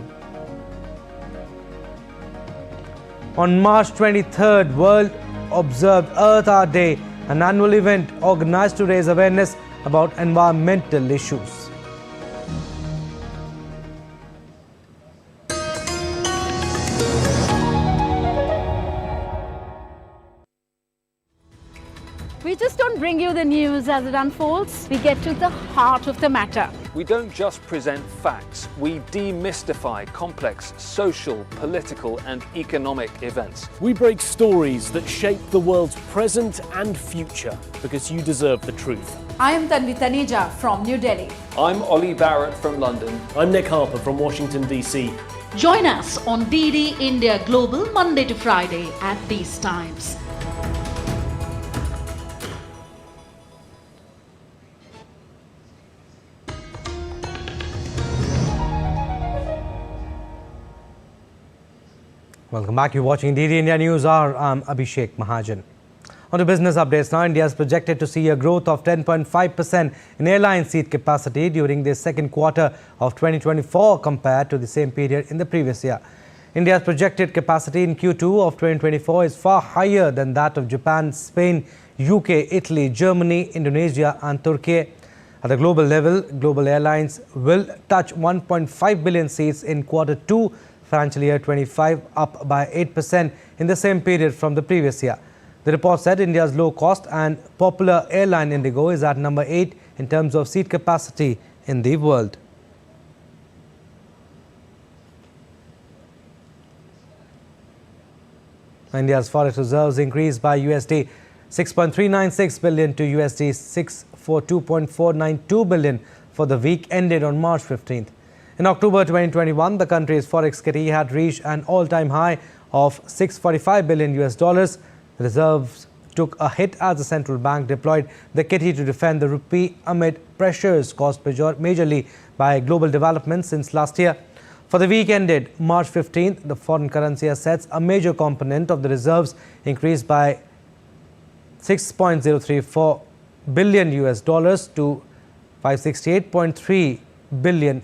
On March 23rd, World observed Earth Hour Day, an annual event organized to raise awareness about environmental issues. We just don't bring you the news as it unfolds. We get to the heart of the matter. We don't just present facts, we demystify complex social, political and economic events. We break stories that shape the world's present and future because you deserve the truth. I am Tanvi Taneja from New Delhi. I'm Ollie Barrett from London. I'm Nick Harper from Washington, D.C. Join us on DD India Global Monday to Friday at these times. Welcome back. You're watching DD India News Hour. I'm Abhishek Mahajan. On to business updates now. India is projected to see a growth of 10.5% in airline seat capacity during the second quarter of 2024 compared to the same period in the previous year. India's projected capacity in Q2 of 2024 is far higher than that of Japan, Spain, UK, Italy, Germany, Indonesia and Turkey. At the global level, global airlines will touch 1.5 billion seats in Q2 financial year 25, up by 8% in the same period from the previous year. The report said India's low-cost and popular airline Indigo is at number 8 in terms of seat capacity in the world. India's forex reserves increased by USD 6.396 billion to USD 642.492 billion for the week ended on March 15th. In October 2021, the country's forex kitty had reached an all-time high of $645 billion. The reserves took a hit as the central bank deployed the kitty to defend the rupee amid pressures caused majorly by global developments since last year. For the week ended March 15th, the foreign currency assets, a major component of the reserves, increased by $6.034 billion to $568.3 billion.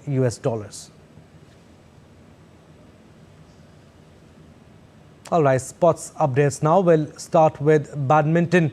All right, sports updates now. We'll start with badminton.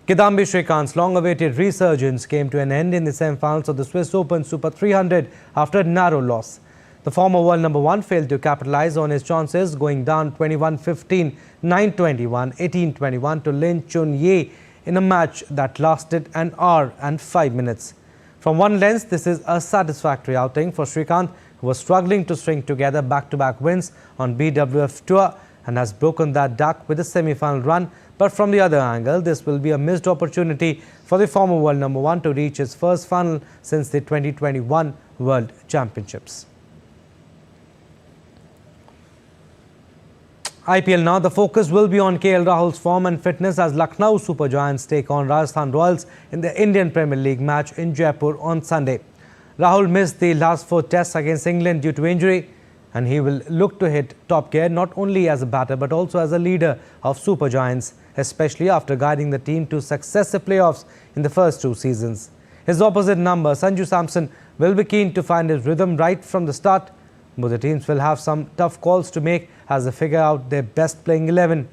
Kidambi Shrikant's long-awaited resurgence came to an end in the semi-finals of the Swiss Open Super 300 after a narrow loss. The former world number one failed to capitalize on his chances, going down 21-15, 9-21, 18-21 to Lin Chun-Ye in a match that lasted an hour and 5 minutes. From one lens, this is a satisfactory outing for Shrikant, who was struggling to string together back-to-back wins on BWF Tour and has broken that duck with a semi-final run. But from the other angle, this will be a missed opportunity for the former world number one to reach his first final since the 2021 World Championships. IPL now. The focus will be on KL Rahul's form and fitness as Lucknow Super Giants take on Rajasthan Royals in the Indian Premier League match in Jaipur on Sunday. Rahul missed the last 4 tests against England due to injury, and he will look to hit top gear not only as a batter but also as a leader of Super Giants, especially after guiding the team to successive playoffs in the first 2 seasons. His opposite number, Sanju Samson, will be keen to find his rhythm right from the start. Both the teams will have some tough calls to make as they figure out their best playing 11.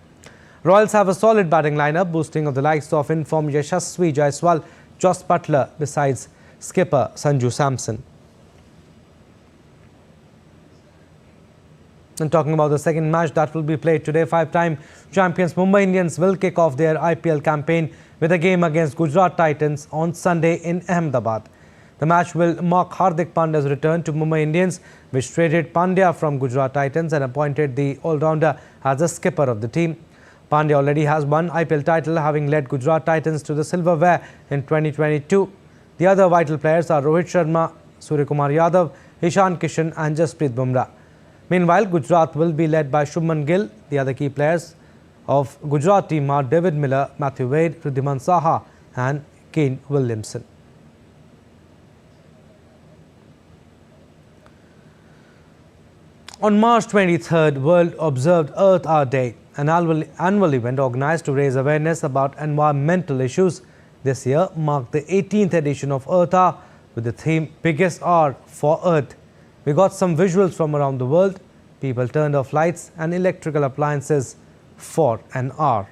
Royals have a solid batting lineup, boosting of the likes of informed Yashasvi Jaiswal, Jos Butler, besides skipper Sanju Samson. And talking about the second match that will be played today, 5-time champions Mumbai Indians will kick off their IPL campaign with a game against Gujarat Titans on Sunday in Ahmedabad. The match will mark Hardik Pandya's return to Mumbai Indians, which traded Pandya from Gujarat Titans and appointed the all-rounder as the skipper of the team. Pandya already has one IPL title, having led Gujarat Titans to the silverware in 2022. The other vital players are Rohit Sharma, Suryakumar Yadav, Ishan Kishan and Jasprit Bumrah. Meanwhile, Gujarat will be led by Shubman Gill. The other key players of Gujarat team are David Miller, Matthew Wade, Riddhiman Saha and Kane Williamson. On March 23rd, World observed Earth Hour Day, an annual event organized to raise awareness about environmental issues. This year marked the 18th edition of Earth Hour with the theme Biggest Hour for Earth. We got some visuals from around the world. People turned off lights and electrical appliances for an hour.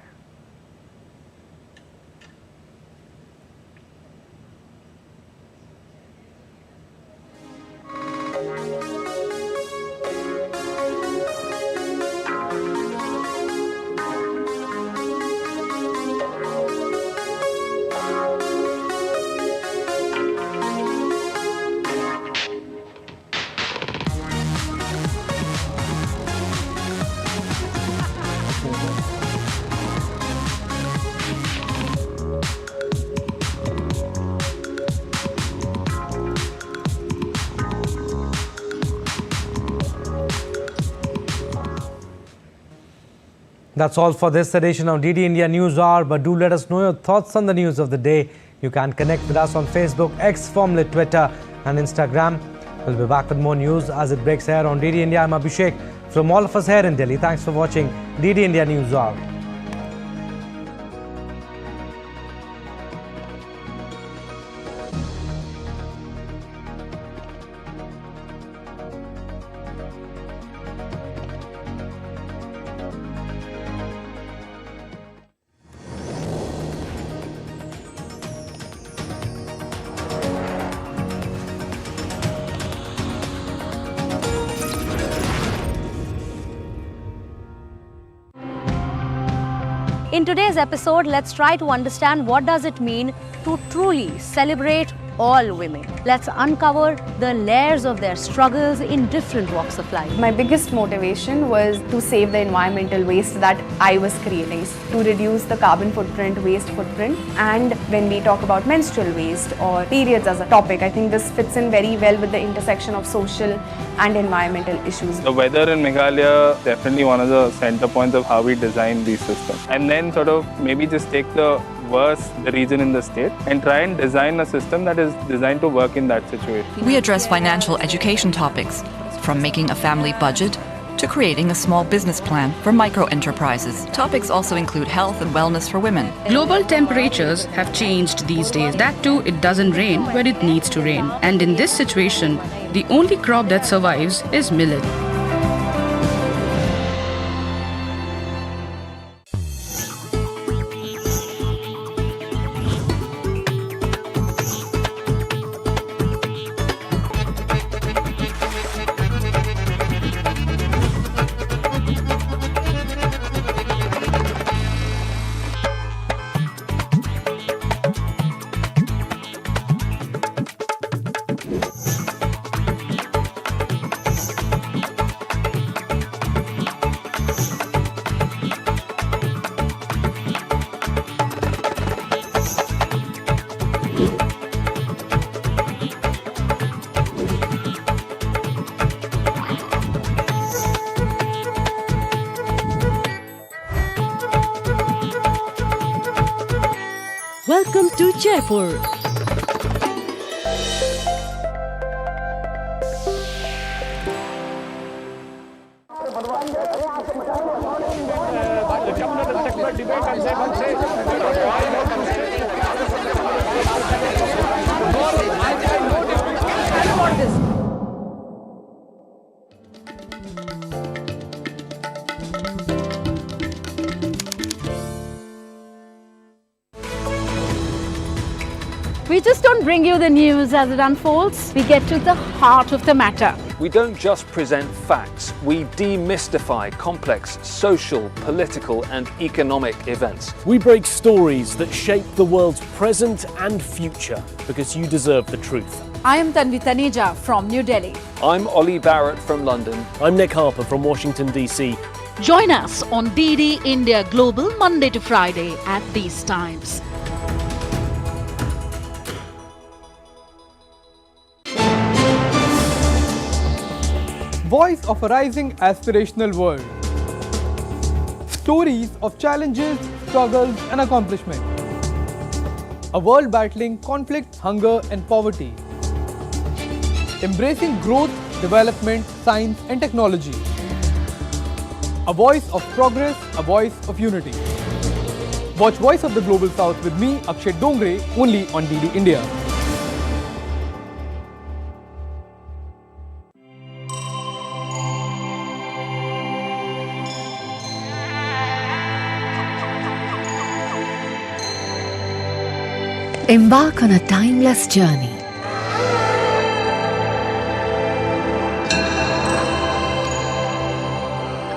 That's all for this edition of DD India News Hour, but do let us know your thoughts on the news of the day. You can connect with us on Facebook, X, formerly Twitter and Instagram. We'll be back with more news as it breaks here on DD India. I'm Abhishek. From all of us here in Delhi, thanks for watching DD India News Hour. In today's episode, let's try to understand what does it mean to truly celebrate all women. Let's uncover the layers of their struggles in different walks of life. My biggest motivation was to save the environmental waste that I was creating, to reduce the carbon footprint, waste footprint. And when we talk about menstrual waste or periods as a topic, I think this fits in very well with the intersection of social and environmental issues. The weather in Meghalaya definitely one of the center points of how we design these systems. And then sort of maybe just take the region in the state and try and design a system that is designed to work in that situation. We address financial education topics, from making a family budget to creating a small business plan for micro enterprises. Topics also include health and wellness for women. Global temperatures have changed these days. That too, it doesn't rain where it needs to rain. And in this situation, the only crop that survives is millet. Welcome to Jaipur. We just don't bring you the news as it unfolds. We get to the heart of the matter. We don't just present facts, we demystify complex social, political and economic events. We break stories that shape the world's present and future because you deserve the truth. I am Tanvi Taneja from New Delhi. I'm Ollie Barrett from London. I'm Nick Harper from Washington, DC. Join us on DD India Global Monday to Friday at these times. Voice of a rising aspirational world. Stories of challenges, struggles and accomplishment. A world battling conflict, hunger and poverty. Embracing growth, development, science and technology. A voice of progress, a voice of unity. Watch Voice of the Global South with me, Akshay Dongre, only on DD India. Embark on a timeless journey.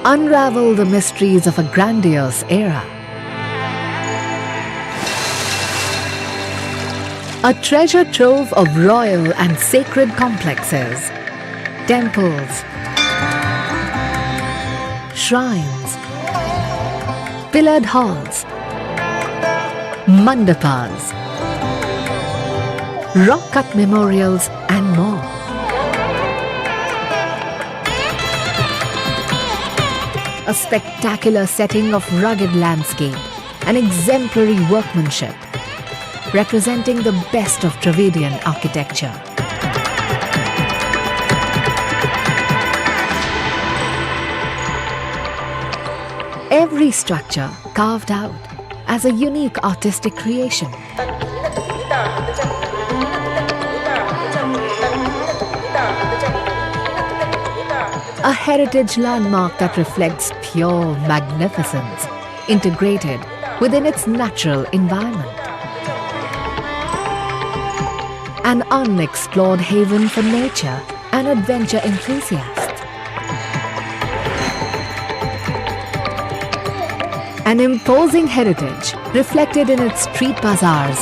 Unravel the mysteries of a grandiose era. A treasure trove of royal and sacred complexes, temples, shrines, pillared halls, mandapas, rock-cut memorials and more. a spectacular setting of rugged landscape and exemplary workmanship, representing the best of Dravidian architecture. Every structure carved out as a unique artistic creation. A heritage landmark that reflects pure magnificence, integrated within its natural environment. An unexplored haven for nature and adventure enthusiasts. An imposing heritage reflected in its street bazaars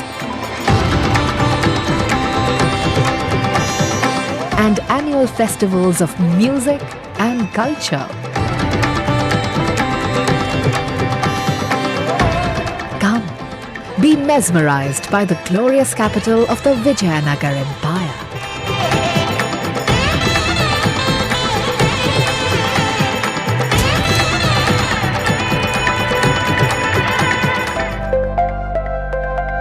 and annual festivals of music and culture. Come, be mesmerized by the glorious capital of the Vijayanagar Empire.